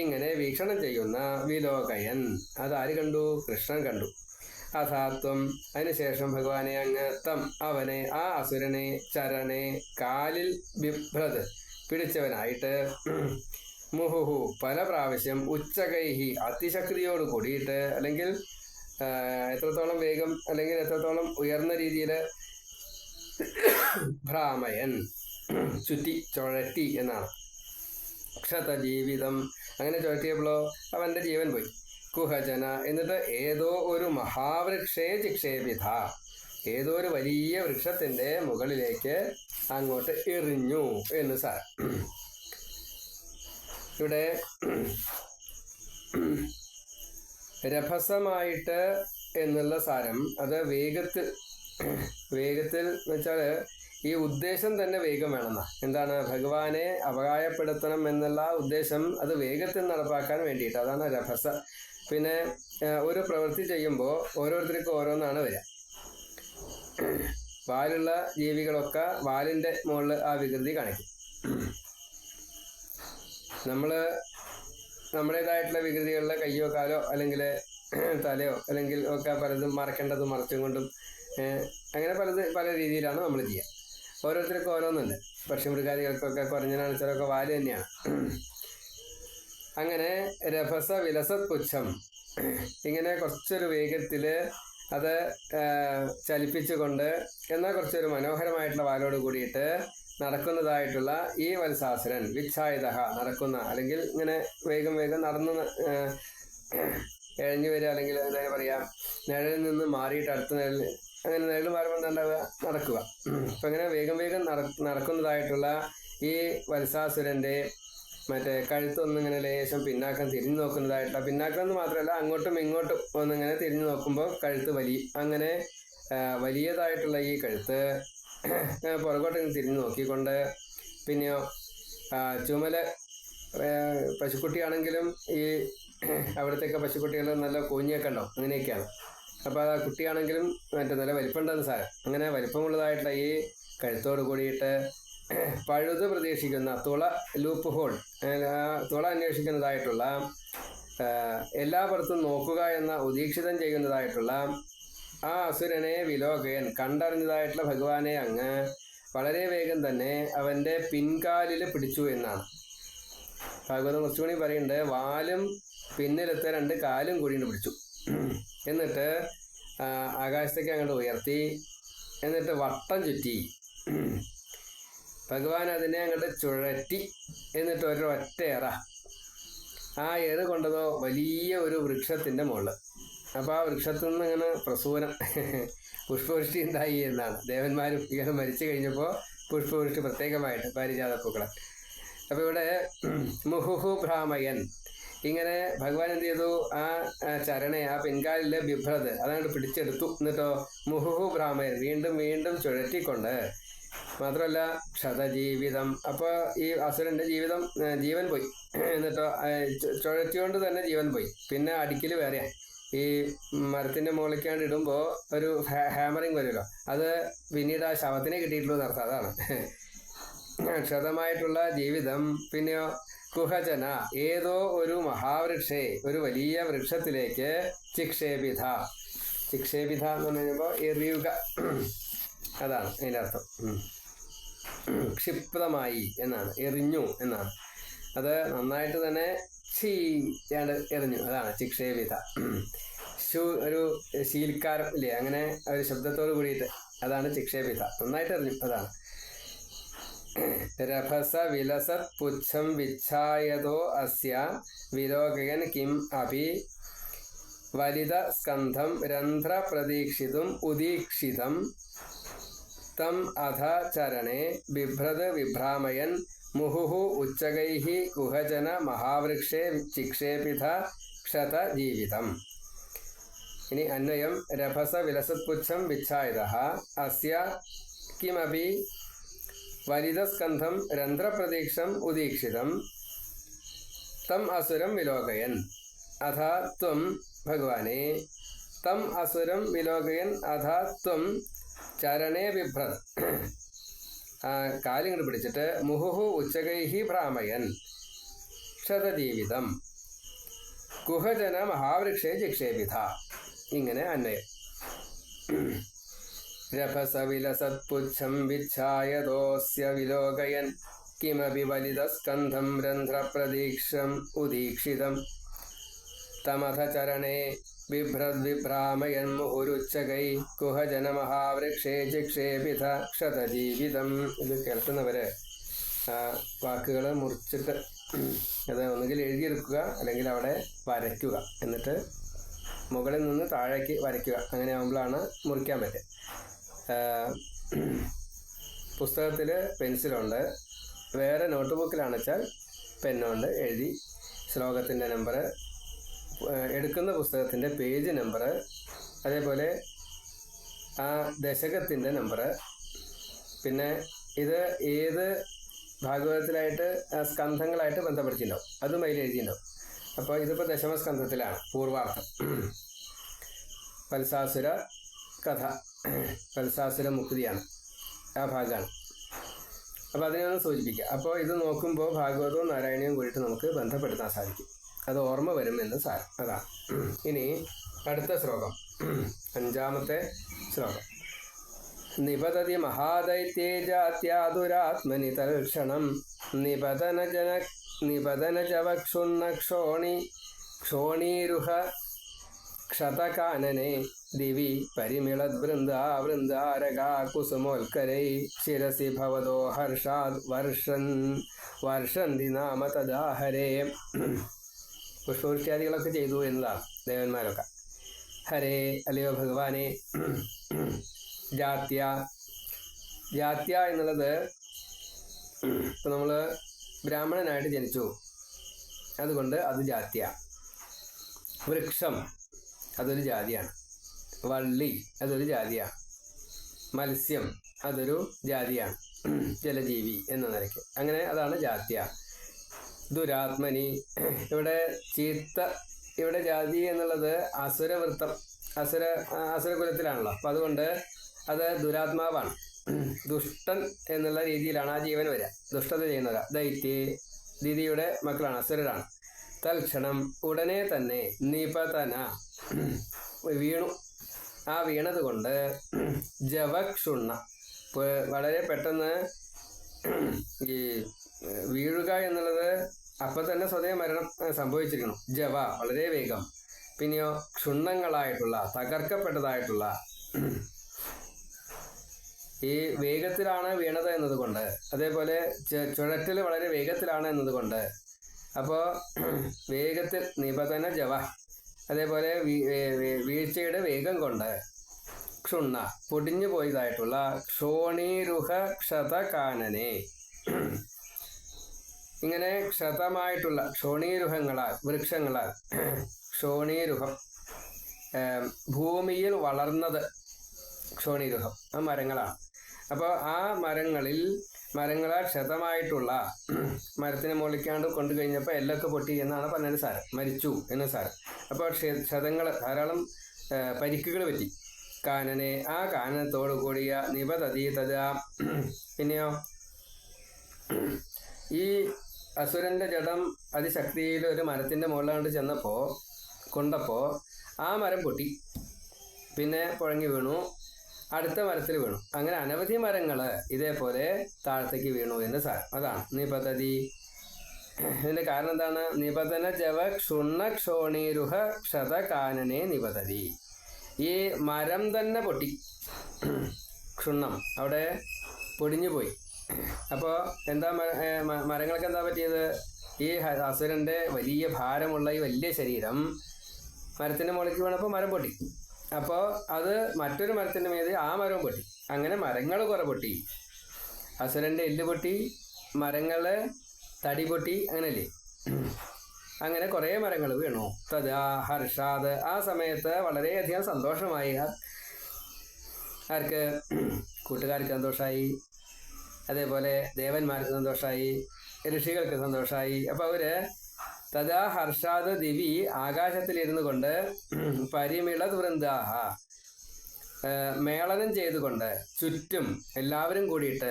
ഇങ്ങനെ വീക്ഷണം ചെയ്യുന്ന വിലോകയൻ, അതാര് കണ്ടു? കൃഷ്ണൻ കണ്ടു. അഥാത്വം, അതിനുശേഷം ഭഗവാനെ അങ്ങ് തം, അവനെ, ആ അസുരനെ, ചരണേ, കാലിൽ ബിഭ്രത്, പിടിച്ചവനായിട്ട്, മുഹുഹു, പല പ്രാവശ്യം, ഉച്ചകൈഹി, അതിശക്തിയോട് കൂടിയിട്ട്, അല്ലെങ്കിൽ എത്രത്തോളം വേഗം അല്ലെങ്കിൽ എത്രത്തോളം ഉയർന്ന രീതിയിൽ, ഭ്രാമയൻ, ചുഴറ്റി എന്നാണ്. ക്ഷതജീവിതം, അങ്ങനെ ചുഴറ്റിയപ്പോഴോ അവൻ്റെ ജീവൻ പോയി. കുഹജന, എന്നിട്ട് ഏതോ ഒരു മഹാവൃക്ഷേ ചിക്ഷേപിത, ഏതോ ഒരു വലിയ വൃക്ഷത്തിൻ്റെ മുകളിലേക്ക് അങ്ങോട്ട് എറിഞ്ഞു എന്ന് സാരം. ഇവിടെ രഭസമായിട്ട് എന്നുള്ള സാരം അത് വേഗത്തിൽ എന്ന് വെച്ചാൽ ഈ ഉദ്ദേശം തന്നെ വേഗം വേണമെന്നാ. എന്താണ്? ഭഗവാനെ അപകായപ്പെടുത്തണം എന്നുള്ള ഉദ്ദേശം അത് വേഗത്തിൽ നടപ്പാക്കാൻ വേണ്ടിയിട്ട്, അതാണ് രഭസ. പിന്നെ ഒരു പ്രവൃത്തി ചെയ്യുമ്പോൾ ഓരോരുത്തർക്കും ഓരോന്നാണ് വരിക. വാലുള്ള ജീവികളൊക്കെ വാലിൻ്റെ മുകളിൽ ആ വികൃതി കാണിക്കും. നമ്മൾ നമ്മുടേതായിട്ടുള്ള വികൃതികളിലെ കയ്യോ കാലോ അല്ലെങ്കിൽ തലയോ അല്ലെങ്കിൽ ഒക്കെ പലതും മറക്കേണ്ടതും മറച്ചും കൊണ്ടും അങ്ങനെ പല രീതിയിലാണ് നമ്മൾ ചെയ്യുക. ഓരോരുത്തർക്കും ഓരോന്നുണ്ട്. പക്ഷിമൃഗാദികൾക്കൊക്കെ കുറഞ്ഞനാണിച്ചാലൊക്കെ വാല് തന്നെയാണ്. അങ്ങനെ രഭസ വിലസത് പുച്ഛം, ഇങ്ങനെ കുറച്ചൊരു വേഗത്തിൽ അത് ചലിപ്പിച്ചുകൊണ്ട് എന്നാൽ കുറച്ചൊരു മനോഹരമായിട്ടുള്ള വാലോട് കൂടിയിട്ട് നടക്കുന്നതായിട്ടുള്ള ഈ വത്സാസുരൻ വിച്ഛായുധ നടക്കുന്ന, അല്ലെങ്കിൽ ഇങ്ങനെ വേഗം നടന്ന് എഴഞ്ഞു വരിക, അല്ലെങ്കിൽ എന്താ പറയുക, നിഴലിൽ നിന്ന് മാറിയിട്ട് അടുത്ത നിഴൽ, അങ്ങനെ നിഴൽ മാറുമ്പോൾ എന്താ ഉണ്ടാവുക, നടക്കുക. അപ്പം ഇങ്ങനെ വേഗം നടക്കുന്നതായിട്ടുള്ള ഈ വത്സാസുരൻ്റെ മറ്റേ കഴുത്തൊന്നിങ്ങനെ ലേശം പിന്നാക്കം തിരിഞ്ഞു നോക്കുന്നതായിട്ടുള്ള, പിന്നാക്കം എന്ന് മാത്രമല്ല അങ്ങോട്ടും ഇങ്ങോട്ടും ഒന്നിങ്ങനെ തിരിഞ്ഞു നോക്കുമ്പോൾ കഴുത്ത് അങ്ങനെ വലിയതായിട്ടുള്ള ഈ കഴുത്ത് പുറകോട്ട് തിരിഞ്ഞു നോക്കിക്കൊണ്ട്, പിന്നെയോ ചുമല്, പശുക്കുട്ടിയാണെങ്കിലും ഈ അവിടത്തേക്ക് പശുക്കുട്ടികൾ നല്ല കൂഞ്ഞൊക്കെ ഉണ്ടാവും, അങ്ങനെയൊക്കെയാണ്. അപ്പോൾ ആ കുട്ടിയാണെങ്കിലും മറ്റേ നല്ല വലിപ്പമുണ്ടെന്ന് സാരം. അങ്ങനെ വലിപ്പമുള്ളതായിട്ടുള്ള ഈ കഴുത്തോട് കൂടിയിട്ട് പഴുത് പ്രതീക്ഷിക്കുന്ന ലൂപ്പ് ഹോൾ, തുള അന്വേഷിക്കുന്നതായിട്ടുള്ള, എല്ലായിടത്തും നോക്കുക എന്ന ഉദീക്ഷിതം ചെയ്യുന്നതായിട്ടുള്ള ആ അസുരനെ വിലോകയൻ കണ്ടറിഞ്ഞതായിട്ടുള്ള ഭഗവാനെ അങ്ങ് വളരെ വേഗം തന്നെ അവൻ്റെ പിൻകാലിൽ പിടിച്ചു എന്നാണ് ഭാഗവതം കുറച്ചുകൂടി പറയുന്നുണ്ട്. വാലും പിന്നിലത്തെ 2 കാലും കൂടിയിട്ട് പിടിച്ചു. എന്നിട്ട് ആകാശത്തേക്ക് അങ്ങോട്ട് ഉയർത്തി, എന്നിട്ട് വട്ടം ചുറ്റി ഭഗവാൻ അതിനെ അങ്ങോട്ട് ചുഴറ്റി, എന്നിട്ട് ഒരൊറ്റ ഏറ, ആ ഏറ് കൊണ്ടതോ വലിയ ഒരു വൃക്ഷത്തിൻ്റെ മുകളിൽ. അപ്പോൾ ആ വൃക്ഷത്തിൽ നിന്ന് ഇങ്ങനെ പ്രസൂനം പുഷ്പവൃഷ്ടി ഉണ്ടായി എന്നാണ്. ദേവന്മാരും ഇങ്ങനെ മരിച്ചു കഴിഞ്ഞപ്പോൾ പുഷ്പവൃഷ്ടി പ്രത്യേകമായിട്ട് പാരിജാത പൂക്കളെ. അപ്പോൾ ഇവിടെ മുഹുഹു ഭ്രാമയൻ, ഇങ്ങനെ ഭഗവാൻ എന്ത് ചെയ്തു, ആ ചരണെ, ആ പിൻകാലിലെ ബിഭ്രത് അതങ്ങോട്ട് പിടിച്ചെടുത്തു. എന്നിട്ടോ മുഹുഹു ഭ്രാമയൻ വീണ്ടും ചുഴറ്റിക്കൊണ്ട്, മാത്രമല്ല ക്ഷതജീവിതം, അപ്പോൾ ഈ അസുരൻ്റെ ജീവൻ പോയി. എന്നിട്ടോ ചുഴറ്റിക്കൊണ്ട് തന്നെ ജീവൻ പോയി. പിന്നെ അടിക്കൽ വേറെയാണ്. ഈ മരത്തിൻ്റെ മുകളിലേക്കാണ്ട് ഇടുമ്പോൾ ഒരു ഹാമറിങ് വരുമല്ലോ, അത് പിന്നീട് ആ ശവത്തിനെ കിട്ടിയിട്ടുള്ളൂ എന്നർത്ഥം. അതാണ് ക്ഷതമായിട്ടുള്ള ജീവിതം. പിന്നെയോ കുഹജന, ഏതോ ഒരു മഹാവൃക്ഷേ, ഒരു വലിയ വൃക്ഷത്തിലേക്ക് ചിക്ഷേപിത എന്ന് പറയുമ്പോൾ എറിയുക, അതാണ് അതിൻ്റെ അർത്ഥം. ക്ഷിപ്തമായി എന്നാണ്, എറിഞ്ഞു എന്നാണ്. അത് നന്നായിട്ട് തന്നെ എറിഞ്ഞു, അതാണ് ചിക്ഷേപിത. ഒരു ശീൽക്കാരം ഇല്ലേ, അങ്ങനെ ഒരു ശബ്ദത്തോട് കൂടിയിട്ട്, അതാണ് ചിക്ഷേപിത, നന്നായിട്ട് എറിഞ്ഞു, അതാണ്. രഭസ വിലസത് പുച്ഛം വിച്ഛായതോ അസ്യ വിലോകയൻ കിം അഭി വലിത സ്കന്ധം രന്ധ്ര പ്രതീക്ഷിതും ഉദീക്ഷിതം തം അധ ചരണേ ബിഭ്രത് വിഭ്രാമയൻ മുഹുഹു ഉച്ചകൈഃ കുഹജന മഹാവൃക്ഷേ ചിക്ഷേപിത ക്ഷത ജീവിതം. ഇനി അന്വയം. രഭസ വിലസത് പുച്ഛം വിച്ഛായതഃ അസ്യ കിമപി വലിതസ്കന്ധം രന്ധ്രപ്രതീക്ഷം ഉദീക്ഷിതം തം അസുരം വിലോകയൻ അഥ ത്വം ഭഗവാനെ തം അസുരം വിലോകയൻ അഥ ത്വം ചരണേ ബിഭ്രത്, കാലിങ്ങോട്ട് പിടിച്ചിട്ട് മുഹുഹു ഉച്ചകൈഃ ഭ്രാമയൻ ക്ഷതജീവിതം കുഹജന മഹാവൃക്ഷേ ചിക്ഷേപിത. ഇങ്ങനെ അന്വയം. രഭസ വിലസത് പുച്ഛം വിച്ഛായതോസ്യ വിലോകയൻ കിമപി വലിതസ്കന്ധം രന്ധ്രപ്രതീക്ഷം ഉദീക്ഷിതം തമഥ ചരണേ ബിഭ്രദ്വിഭ്രാമയൻ മുഹുരുച്ചകൈ കുഹജന മഹാവൃക്ഷേ ചിക്ഷേപിത ക്ഷതജീവിതം. ഇത് കേൾക്കുന്നവര് വാക്കുകൾ മുറിച്ചിട്ട് അത് ഒന്നുകിൽ എഴുതിയെടുക്കുക, അല്ലെങ്കിൽ അവിടെ വരയ്ക്കുക, എന്നിട്ട് മുകളിൽ നിന്ന് താഴേക്ക് വരയ്ക്കുക. അങ്ങനെ ആകുമ്പോഴാണ് മുറിക്കാൻ പറ്റുക. പുസ്തകത്തിൽ പെൻസിലുണ്ട്, വേറെ നോട്ട് ബുക്കിലാണെന്ന് വെച്ചാൽ പെന്നുകൊണ്ട് എഴുതി ശ്ലോകത്തിൻ്റെ നമ്പർ, എടുക്കുന്ന പുസ്തകത്തിൻ്റെ പേജ് നമ്പർ, അതേപോലെ ആ ദശകത്തിൻ്റെ നമ്പർ, പിന്നെ ഇത് ഏത് ഭാഗവതത്തിലായിട്ട് സ്കന്ധങ്ങളായിട്ട് ബന്ധപ്പെടുത്തിയിട്ടുണ്ടാവും, അതും അതിൽ എഴുതിയിട്ടുണ്ടാവും. അപ്പോൾ ഇതിപ്പോൾ ദശമസ്കന്ധത്തിലാണ്, പൂർവാർത്ഥം, വത്സാസുര കഥ, വത്സാസുര മുക്തിയാണ് ആ ഭാഗമാണ്. അപ്പോൾ അതിനെ ഒന്ന് സൂചിപ്പിക്കുക. അപ്പോൾ ഇത് നോക്കുമ്പോൾ ഭാഗവതവും നാരായണീയവും കൂടിയിട്ട് നമുക്ക് ബന്ധപ്പെടുത്താൻ സാധിക്കും, അത് ഓർമ്മ വരുമെന്ന് സാരം. അതാണ്. ഇനി അടുത്ത ശ്ലോകം, അഞ്ചാമത്തെ ശ്ലോകം. നിപതതി മഹാദൈത്യേ ജാത്യാതുരാത്മനി തൽക്ഷണം നിപതനജവക്ഷുണ്ണ ക്ഷോണീരുഹ ക്ഷതകാനനെ ദിവി പരിമിളദ്വൃന്ദാരകാ കുസുമോൽക്കരൈ ശിരസി ഭവതോ ഹർഷാദ് വർഷന്തി നാമ തദാഹരേ. പുഷ്പവൃഷ്ടിയാദികളൊക്കെ ചെയ്തു എന്നതാണ് ദേവന്മാരൊക്കെ. ഹരേ, അല്ലയോ ഭഗവാനെ. ജാത്യ എന്നുള്ളത്, ഇപ്പം നമ്മൾ ബ്രാഹ്മണനായിട്ട് ജനിച്ചു, അതുകൊണ്ട് അത് ജാത്യ. വൃക്ഷം അതൊരു ജാതിയാണ്. വള്ളി അതൊരു ജാതിയാണ്. മത്സ്യം അതൊരു ജാതിയാണ്, ജലജീവി എന്ന നിലയ്ക്ക്. അങ്ങനെ അതാണ് ജാത്യ. ദുരാത്മനി, ഇവിടെ ജാതി എന്നുള്ളത് അസുരവൃത്തം, അസുരകുലത്തിലാണല്ലോ. അപ്പം അതുകൊണ്ട് അത് ദുരാത്മാവാണ്. ദുഷ്ടൻ എന്നുള്ള രീതിയിലാണ് ആ ജീവൻ വരിക, ദുഷ്ടത ചെയ്യുന്നവരാ. ദിതിയുടെ മക്കളാണ്, അസുരരാണ്. തൽക്ഷണം, ഉടനെ തന്നെ. നിപതന, വീണു. ആ വീണത് കൊണ്ട് ജവക്ഷുണ്ണ, വളരെ പെട്ടെന്ന് ഈ വീഴുക എന്നുള്ളത് അപ്പം തന്നെ സ്വതേ മരണം സംഭവിച്ചിരിക്കണം. ജവ, വളരെ വേഗം. പിന്നെയോ ക്ഷുണ്ണങ്ങളായിട്ടുള്ള, തകർക്കപ്പെട്ടതായിട്ടുള്ള, ഈ വേഗത്തിലാണ് വീണത് എന്നതുകൊണ്ട്, അതേപോലെ ചുഴറ്റൽ വളരെ വേഗത്തിലാണ് എന്നതുകൊണ്ട്, അപ്പോൾ വേഗത്തിൽ നിപതന ജവ, അതേപോലെ വീഴ്ചയുടെ വേഗം കൊണ്ട് ക്ഷുണ്ണ, പൊടിഞ്ഞു പോയതായിട്ടുള്ള ക്ഷോണീരുഹ ക്ഷതകാനനെ, ഇങ്ങനെ ക്ഷതമായിട്ടുള്ള ക്ഷോണീരുഹങ്ങളാൽ, വൃക്ഷങ്ങളാൽ, ക്ഷോണീരുഹം ഭൂമിയിൽ വളർന്നത്, ക്ഷോണീരുഹം ആ മരങ്ങളാണ്. അപ്പോൾ ആ മരങ്ങളാൽ ക്ഷതമായിട്ടുള്ള, മരത്തിന് മുകളിക്കാണ്ട് കൊണ്ടു കഴിഞ്ഞപ്പോൾ എല്ലൊക്കെ പൊട്ടി എന്നാണ് പറഞ്ഞതിന് സാരം, മരിച്ചു എന്ന സാരം. അപ്പോൾ ക്ഷതങ്ങൾ, ധാരാളം പരിക്കുകൾ പറ്റി. കാനനെ, ആ കാനനത്തോടു കൂടിയ നിപതതി തഥാ. പിന്നെയോ ഈ അസുരന്റെ ജഡം അതിശക്തിയിൽ ഒരു മരത്തിൻ്റെ മുകളിലാണ്ട് കൊണ്ടപ്പോൾ ആ മരം പൊട്ടി, പിന്നെ പുഴങ്ങി വീണു, അടുത്ത മരത്തിൽ വീണു. അങ്ങനെ അനവധി മരങ്ങൾ ഇതേപോലെ താഴത്തേക്ക് വീണു എന്ന് സാരം. അതാണ് നിപതതി. ഇതിന്റെ കാരണം എന്താണ്? നിപതന ജവ ക്ഷുണ്ണ ക്ഷോണീരുഹ ക്ഷതകാനനെ നിപതതി. ഈ മരം തന്നെ പൊട്ടി, ക്ഷുണ്ണം, അവിടെ പൊടിഞ്ഞു പോയി. അപ്പോൾ എന്താ മരങ്ങൾക്ക് എന്താ പറ്റിയത്? ഈ അസുരന്റെ വലിയ ഭാരമുള്ള ഈ വലിയ ശരീരം മരത്തിന്റെ മുകളിലേക്ക് വീണപ്പോൾ മരം പൊട്ടി. അപ്പോൾ അത് മറ്റൊരു മരത്തിന്റെ മീതെ ആ മരവും പൊട്ടി. അങ്ങനെ മരങ്ങൾ കുറെ പൊട്ടി. അസുരന്റെ എല്ല് പൊട്ടി, മരങ്ങള് തടി പൊട്ടി, അങ്ങനല്ലേ? അങ്ങനെ കുറേ മരങ്ങൾ വീണു. തഥാ ഹർഷാദ്, ആ സമയത്ത് വളരെയധികം സന്തോഷമായി. ആർക്ക്? കൂട്ടുകാർക്ക് സന്തോഷമായി, അതേപോലെ ദേവന്മാർക്ക് സന്തോഷമായി, ഋഷികൾക്ക് സന്തോഷമായി. അപ്പോൾ അവര് തഥാ ഹർഷാദ് ദിവി, ആകാശത്തിലിരുന്നു കൊണ്ട് പരിമിളത് വൃന്ദാഹ, മേളനം ചെയ്തുകൊണ്ട് ചുറ്റും എല്ലാവരും കൂടിയിട്ട്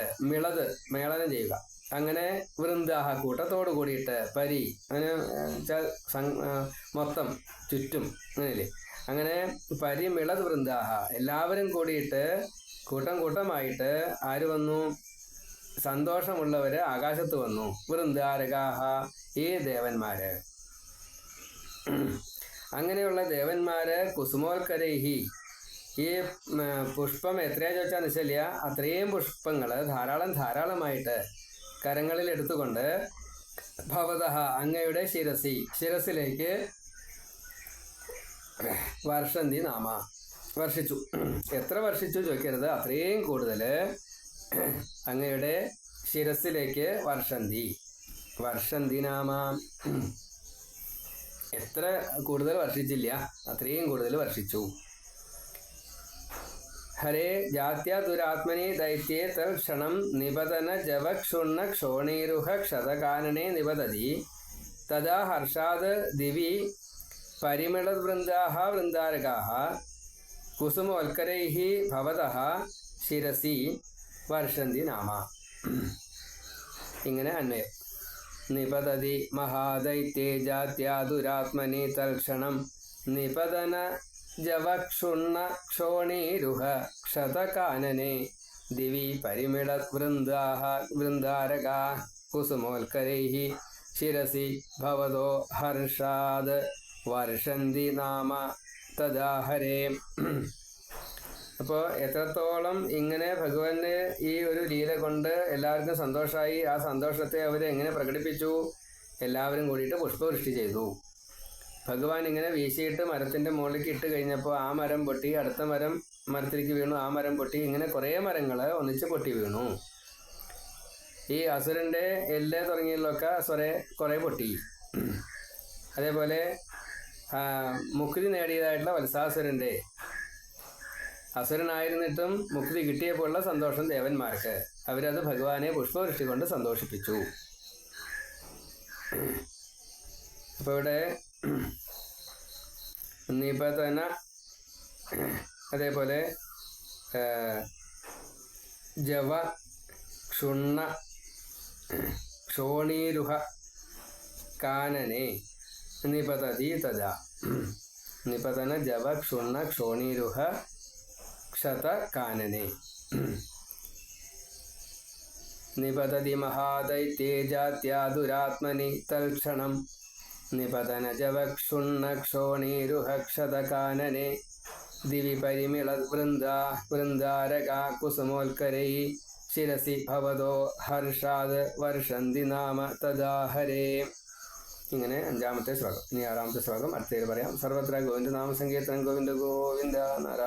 മേളനം ചെയ്യുക. അങ്ങനെ വൃന്ദാഹ, കൂട്ടത്തോട് കൂടിയിട്ട്, അങ്ങനെ മൊത്തം ചുറ്റും, അങ്ങനെയല്ലേ? അങ്ങനെ പരിമിളത് വൃന്ദാഹ, എല്ലാവരും കൂടിയിട്ട് കൂട്ടമായിട്ട് ആര് വന്നു? സന്തോഷമുള്ളവര് ആകാശത്ത് വന്നു. വൃന്ദാരകാഹ, ഈ ദേവന്മാര്. അങ്ങനെയുള്ള ദേവന്മാര് കുസുമോൽക്കരൈഹി, ഈ പുഷ്പം എത്രയാ ചോദിച്ചാൽ നിശ്ചയില്ല, അത്രയും പുഷ്പങ്ങള് ധാരാളമായിട്ട് കരങ്ങളിൽ എടുത്തുകൊണ്ട് ഭവതഃ, അങ്ങയുടെ ശിരസിലേക്ക് വർഷന്തി നാമ, വർഷിച്ചു. എത്ര വർഷിച്ചു ചോദിക്കരുത്, അത്രയും കൂടുതൽ അങ്ങയുടെ ശിരസിലേക്ക് വർഷന്തി നാമ. എത്ര കൂടുതൽ വർഷിച്ചില്ല, അത്രയും കൂടുതൽ വർഷിച്ചു. ഹരേ ജാത്യ ദുരാത്മനി ദൈത്യേ തൽക്ഷണം നിപതന ജവക്ഷുണ്ണ ക്ഷോണീരുഹ ക്ഷതകാനനെ നിപതതി. തഥാ ഹർഷാദ് ദിവി പരിമിളത് വൃന്ദാരകാഹ കുസുമോൽക്കരൈഃ ഭവതഃ ശിരസി വർഷന്തി നാമ. ഇങ്ങനെ അന്വയം. നിപതതി മഹാദൈത്യേ ജാത്യാ ദുരാത്മനി തൽക്ഷണം നിപതന ജവക്ഷുണ്ണ ക്ഷോണീരുഹ ക്ഷതകാനനെ ദിവി പരിമിള വൃന്ദാരകാ കുസുമോൽക്കരൈഃ ശിരസി ഭവതോ ഹർഷാദ് വർഷന്തി നാമ തദാഹരേ. അപ്പോൾ എത്രത്തോളം ഇങ്ങനെ ഭഗവാന്റെ ഈ ഒരു ലീല കൊണ്ട് എല്ലാവർക്കും സന്തോഷമായി, ആ സന്തോഷത്തെ അവർ എങ്ങനെ പ്രകടിപ്പിച്ചു? എല്ലാവരും കൂടിയിട്ട് പുഷ്പവൃഷ്ടി ചെയ്തു. ഭഗവാൻ ഇങ്ങനെ വീശിയിട്ട് മരത്തിൻ്റെ മുകളിലേക്ക് ഇട്ട് കഴിഞ്ഞപ്പോൾ ആ മരം പൊട്ടി, അടുത്ത മരത്തിലേക്ക് വീണു, ആ മരം പൊട്ടി, ഇങ്ങനെ കുറേ മരങ്ങൾ ഒന്നിച്ച് പൊട്ടി വീണു. ഈ അസുരൻ്റെ എല്ല് തുടങ്ങിയതിലൊക്കെ കുറേ പൊട്ടി. അതേപോലെ മുക്തി നേടിയതായിട്ടുള്ള വത്സാസുരൻ്റെ, അസുരനായിരുന്നിട്ടും മുക്തി കിട്ടിയപ്പോഴുള്ള സന്തോഷം ദേവന്മാർക്ക്, അവരത് ഭഗവാനെ പുഷ്പവൃഷ്ടി കൊണ്ട് സന്തോഷിപ്പിച്ചു. അപ്പോൾ ഇവിടെ ഇന്നിപ്പോൾ തന്നെ അതേപോലെ ജവ ക്ഷുണ്ണ ക്ഷോണീരുഹ കാനനെ നിപതതി തദ. നിപതന ജവ ക്ഷുണ്ണ ക്ഷോണീരുഹ ക്ഷത കാനനെ നിപതതി മഹാദൈത്യേജാത്യാദുരാത്മനി തൽക്ഷണം നിപതന ജവ ക്ഷുണ്ണ ക്ഷോണീരുഹ ക്ഷത കാനനെ ദിവി പരിമിള വൃന്ദാരകാ കുസുമോൽക്കരൈഃ ശിരസി ഭവതോ ഹർഷാദ് വർഷന്തി നാമ തദാഹരേ. ഇങ്ങനെ 5-ാമത്തെ ശ്ലോകം. ഇനി 6-ാമത്തെ ശ്ലോകം അടുത്തതിൽ പറയാം. സർവത്ര ഗോവിന്ദ നാമ സങ്കീർത്തനം. ഗോവിന്ദ ഗോവിന്ദ നാരായണ.